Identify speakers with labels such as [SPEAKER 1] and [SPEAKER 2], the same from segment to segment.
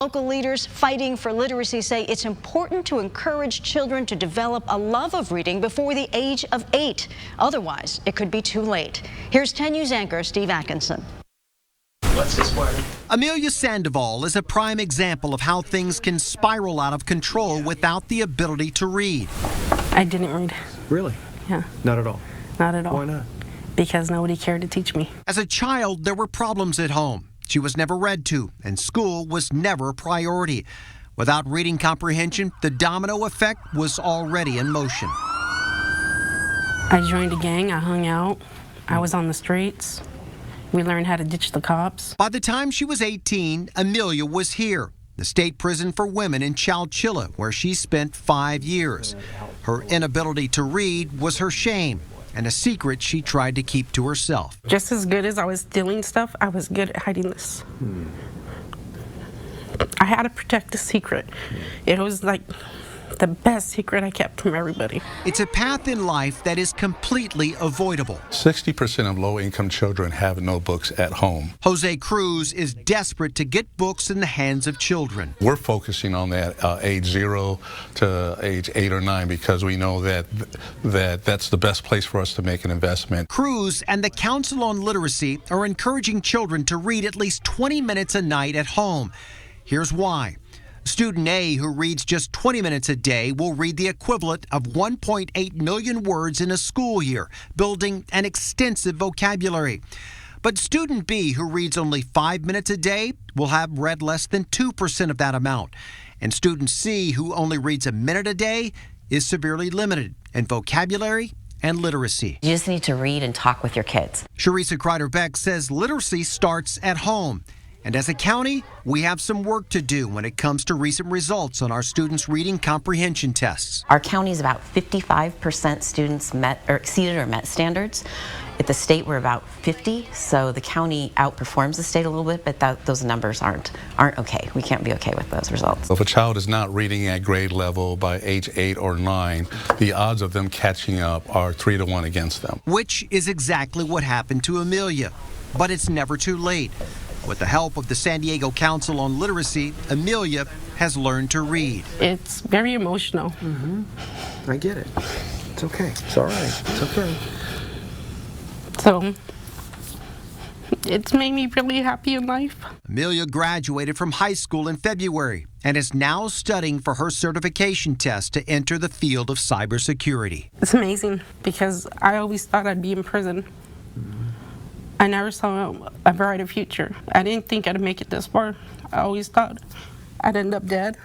[SPEAKER 1] Local leaders fighting for literacy say it's important to encourage children to develop a love of reading before the age of 8. Otherwise, it could be too late. Here's 10 News anchor Steve Atkinson.
[SPEAKER 2] Amelia Sandoval is a prime example of how things can spiral out of control without the ability to read.
[SPEAKER 3] I didn't read.
[SPEAKER 4] Really?
[SPEAKER 3] Yeah.
[SPEAKER 4] Not at all?
[SPEAKER 3] Not at all.
[SPEAKER 4] Why not?
[SPEAKER 3] Because nobody cared to teach me.
[SPEAKER 2] As a child, there were problems at home. She was never read to, and school was never a priority. Without reading comprehension, the domino effect was already in motion.
[SPEAKER 3] I joined a gang, I hung out, I was on the streets. We learned how to ditch the cops.
[SPEAKER 2] By the time she was 18, Amelia was here, the state prison for women in Chowchilla, where she spent 5 years. Her inability to read was her shame, and a secret she tried to keep to herself.
[SPEAKER 3] Just as good as I was stealing stuff, I was good at hiding this. I had to protect the secret. It was like the best secret I kept from everybody.
[SPEAKER 2] It's a path in life that is completely avoidable.
[SPEAKER 5] 60% of low-income children have no books at home.
[SPEAKER 2] Jose Cruz is desperate to get books in the hands of children.
[SPEAKER 5] We're focusing on that age 0 to age 8 or 9 because we know that's the best place for us to make an investment.
[SPEAKER 2] Cruz and the Council on Literacy are encouraging children to read at least 20 minutes a night at home. Here's why. Student A, who reads just 20 minutes a day, will read the equivalent of 1.8 million words in a school year, building an extensive vocabulary. But student B, who reads only 5 minutes a day, will have read less than 2% of that amount. And student C, who only reads a minute a day, is severely limited in vocabulary and literacy.
[SPEAKER 6] You just need to read and talk with your kids.
[SPEAKER 2] Sharissa Kreider-Beck says literacy starts at home. And as a county, we have some work to do when it comes to recent results on our students' reading comprehension tests.
[SPEAKER 6] Our county is about 55% students met or exceeded or met standards. At the state, we're about 50, so the county outperforms the state a little bit, but those numbers aren't okay. We can't be okay with those results.
[SPEAKER 5] If a child is not reading at grade level by age 8 or 9, the odds of them catching up are 3 to 1 against them.
[SPEAKER 2] Which is exactly what happened to Amelia. But it's never too late. With the help of the San Diego Council on Literacy, Amelia has learned to read.
[SPEAKER 3] It's very emotional.
[SPEAKER 4] I get it. It's okay. It's all right. It's okay.
[SPEAKER 3] So, it's made me really happy in life.
[SPEAKER 2] Amelia graduated from high school in February and is now studying for her certification test to enter the field of cybersecurity.
[SPEAKER 3] It's amazing because I always thought I'd be in prison. I never saw a brighter future. I didn't think I'd make it this far. I always thought I'd end up dead,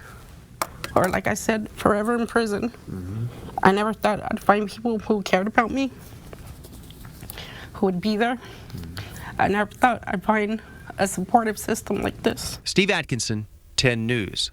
[SPEAKER 3] or like I said, forever in prison. I never thought I'd find people who cared about me, who would be there. I never thought I'd find a supportive system like this.
[SPEAKER 7] Steve Atkinson, 10 News.